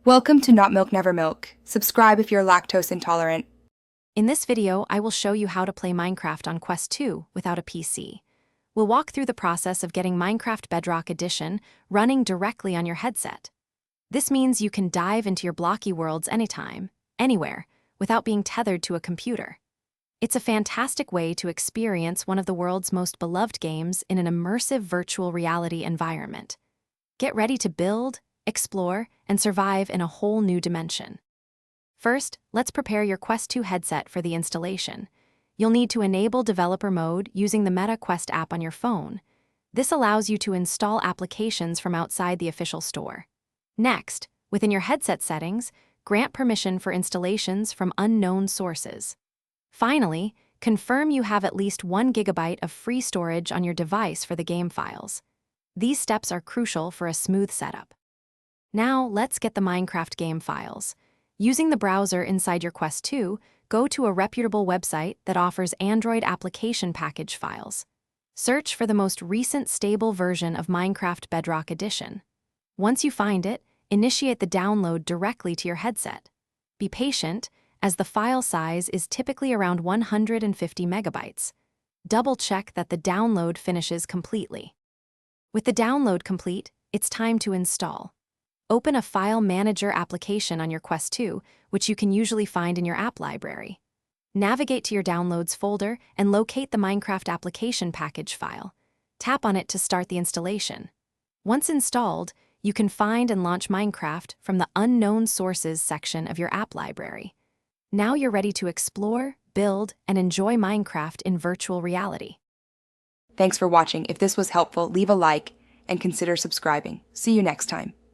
Welcome to Not Milk Never Milk. Subscribe if you're lactose intolerant. In this video, I will show you how to play Minecraft on Quest 2 without a PC. We'll walk through the process of getting Minecraft Bedrock Edition running directly on your headset. This means you can dive into your blocky worlds anytime, anywhere, without being tethered to a computer. It's a fantastic way to experience one of the world's most beloved games in an immersive virtual reality environment. Get ready to build, explore, and survive in a whole new dimension. First, let's prepare your Quest 2 headset for the installation. You'll need to enable developer mode using the Meta Quest app on your phone. This allows you to install applications from outside the official store. Next, within your headset settings, grant permission for installations from unknown sources. Finally, confirm you have at least 1 GB of free storage on your device for the game files. These steps are crucial for a smooth setup. Now, let's get the Minecraft game files. Using the browser inside your Quest 2, go to a reputable website that offers Android application package files. Search for the most recent stable version of Minecraft Bedrock Edition. Once you find it, initiate the download directly to your headset. Be patient, as the file size is typically around 150 megabytes. Double-check that the download finishes completely. With the download complete, it's time to install. Open a File Manager application on your Quest 2, which you can usually find in your app library. Navigate to your Downloads folder and locate the Minecraft application package file. Tap on it to start the installation. Once installed, you can find and launch Minecraft from the Unknown Sources section of your app library. Now you're ready to explore, build, and enjoy Minecraft in virtual reality. Thanks for watching. If this was helpful, leave a like and consider subscribing. See you next time.